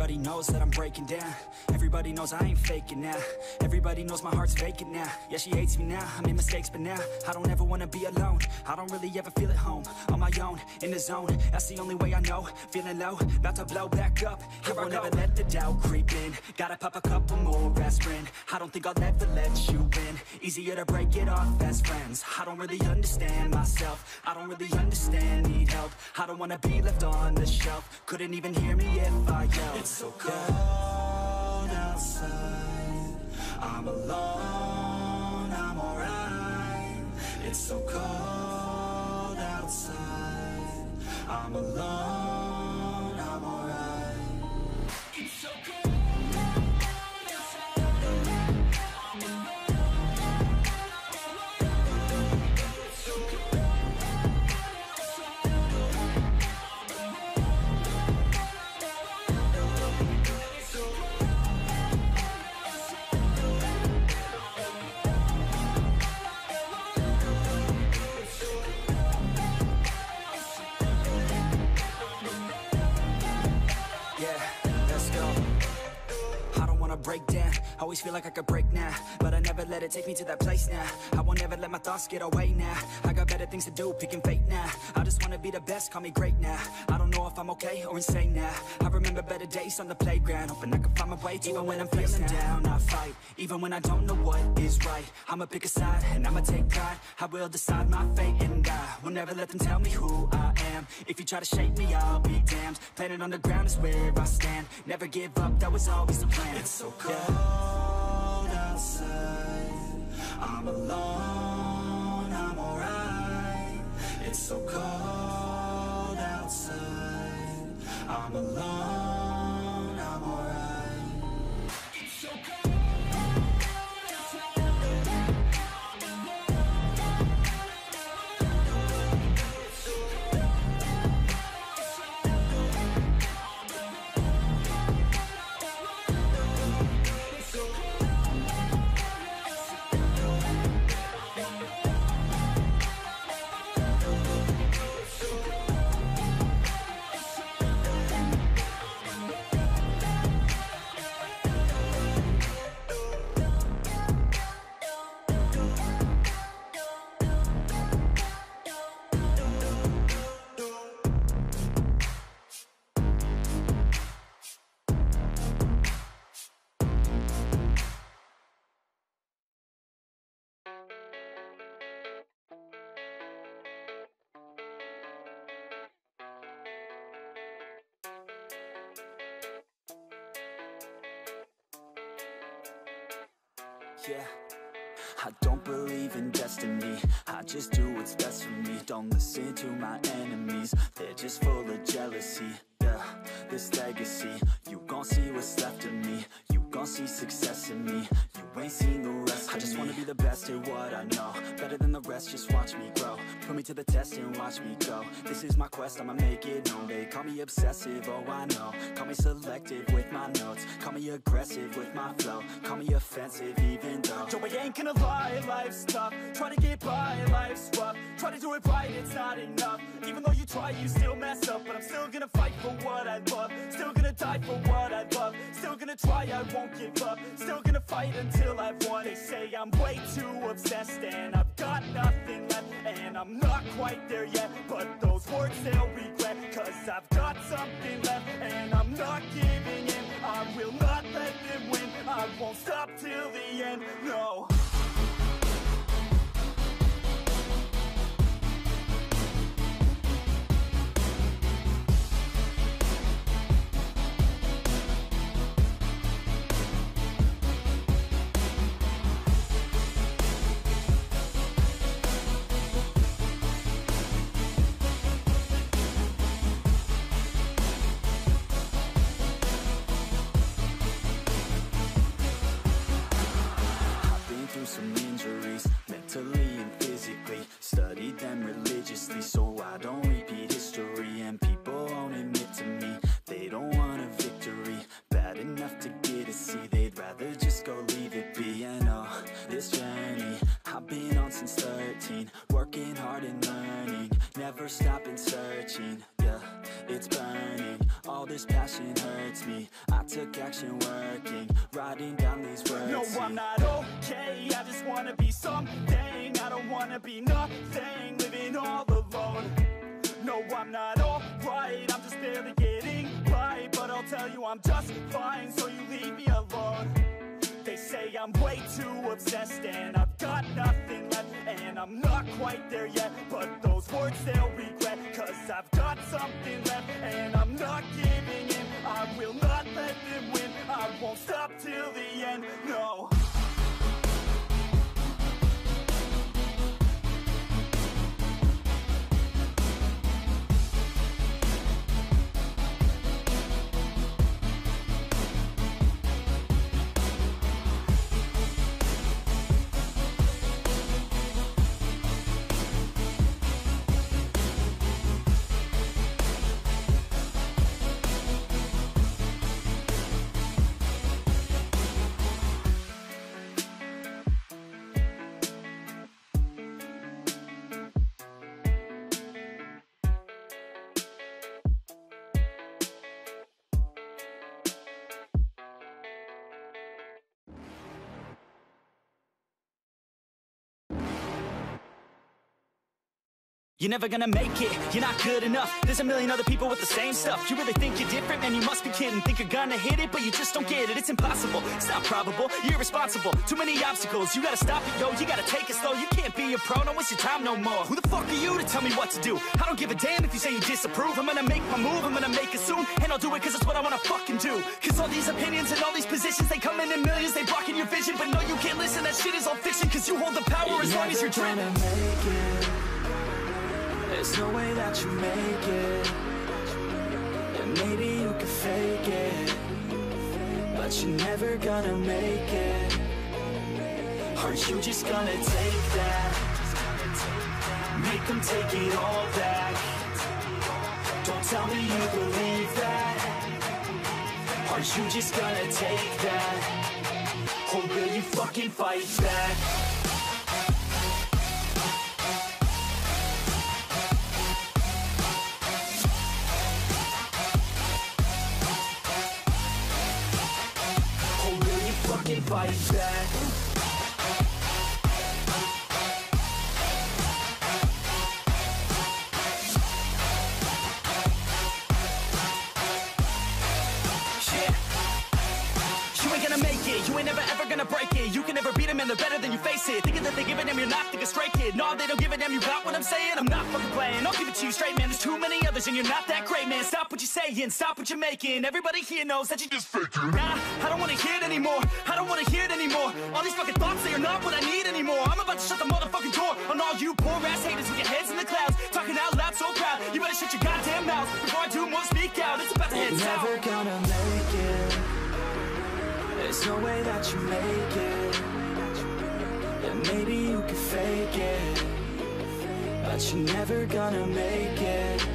Everybody knows that I'm breaking down. Everybody knows I ain't faking now. Everybody knows my heart's vacant now. Yeah, she hates me now, I made mistakes, but now I don't ever wanna be alone. I don't really ever feel at home. On my own, in the zone, that's the only way I know. Feeling low, about to blow back up. Here I won't ever let the doubt creep in. Gotta pop a couple more aspirin. I don't think I'll ever let you in. Easier to break it off best friends. I don't really understand myself. I don't really understand, need help. I don't wanna be left on the shelf. Couldn't even hear me if I yelled. It's so cold outside, I'm alone, I'm alright. It's so cold outside, I'm alone, I'm alright. It's so cold. Break down, always feel like I could break now, but I never let it take me to that place now. I won't ever let my thoughts get away now. I got better things to do, picking fate now. I just wanna be the best, call me great now. I don't know if I'm okay or insane now. I remember better days on the playground, hoping I can find my way even when I'm feeling down. I fight, even when I don't know what is right. I'ma pick a side, and I'ma take pride. I will decide my fate, and I will never let them tell me who I am. If you try to shape me, I'll be damned. Planet on the ground is where I stand. Never give up, that was always the plan. It's so cold outside, I'm alone, I'm alright. It's so cold outside, I'm alone, I'm alright. It's so cold. Yeah, I don't believe in destiny. I just do what's best for me. Don't listen to my enemies, they're just full of jealousy. Yeah, this legacy, you gon' see what's left of me. You gon' see success in me. You ain't seen the rest of me. I just wanna be the best at what I know. Better than the rest, just watch me grow. Put me to the test and watch me go. This is my quest, I'ma make it known. They call me obsessive, oh I know. Call me selective with my notes. Call me aggressive with my flow. Call me offensive even though Joe, I ain't gonna lie, life's tough. Try to get by, life's rough. Try to do it right, it's not enough. Even though you try, you still mess up. But I'm still gonna fight for what I love. Still gonna die for what I love. Still gonna try, I won't give up. Still gonna fight until I've won. They say I'm way too obsessed and I've got nothing left. And I'm not quite there yet, but those words they'll regret. Cause I've got something left and I'm not giving in. I will not let them win. I won't stop till the end, no. Some injuries, mentally and physically. Studied them religiously so I don't repeat history. And people won't admit to me they don't want a victory. Bad enough to get a C, they'd rather just go leave it be. And oh, this journey I've been on since 13. Working hard and learning, never stopping searching. Yeah, it's burning, all this this passion hurts me. I took action working, writing down these words. No, I'm not okay, I just wanna be something. I don't wanna be nothing, living all alone. No, I'm not alright, I'm just barely getting by. But I'll tell you I'm just fine, so you leave me alone. They say I'm way too obsessed and I've got nothing left, and I'm not quite there yet, but those words they'll regret. Cause I've got something left and I'm not giving in. I will not let them win, I won't stop till the end, no. You're never gonna make it, you're not good enough. There's a million other people with the same stuff. You really think you're different? Man, you must be kidding. Think you're gonna hit it, but you just don't get it. It's impossible, it's not probable, you're irresponsible. Too many obstacles, you gotta stop it, yo. You gotta take it slow, you can't be a pro. Don't waste your time no more. Who the fuck are you to tell me what to do? I don't give a damn if you say you disapprove. I'm gonna make my move, I'm gonna make it soon. And I'll do it cause it's what I wanna fucking do. Cause all these opinions and all these positions, they come in millions, they blocking your vision. But no, you can't listen, that shit is all fiction. Cause you hold the power as long as you're dreaming. There's no way that you make it. And maybe you can fake it, but you're never gonna make it. Aren't you just gonna take that? Make them take it all back. Don't tell me you believe that. Aren't you just gonna take that? Or will you fucking fight back? Fight back. You ain't gonna make it, you ain't never ever gonna break it. You can never beat them and they're better than you face it. Thinking that they give a damn, you're not, think a straight kid. No, they don't give a damn, you got what I'm saying? I'm not fucking playing, I'll give it to you straight, man. There's too many others and you're not that great, man. Stop what you're saying, stop what you're making. Everybody here knows that you just faking. Nah, I don't wanna hear it anymore, I don't wanna hear it anymore. All these fucking thoughts, they are not what I need anymore. I'm about to shut the motherfucking door on all you poor ass haters with your heads in the clouds, talking out loud so proud. You better shut your goddamn mouth before I do more, speak out. It's about to head south. You're never gonna make it. There's no way that you make it. And maybe you can fake it, but you're never gonna make it.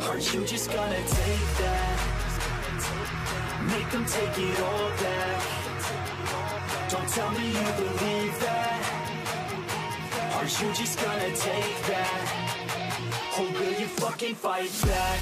Aren't you just gonna take that? Make them take it all back. Don't tell me you believe that. Aren't you just gonna take that? Or will you fucking fight back?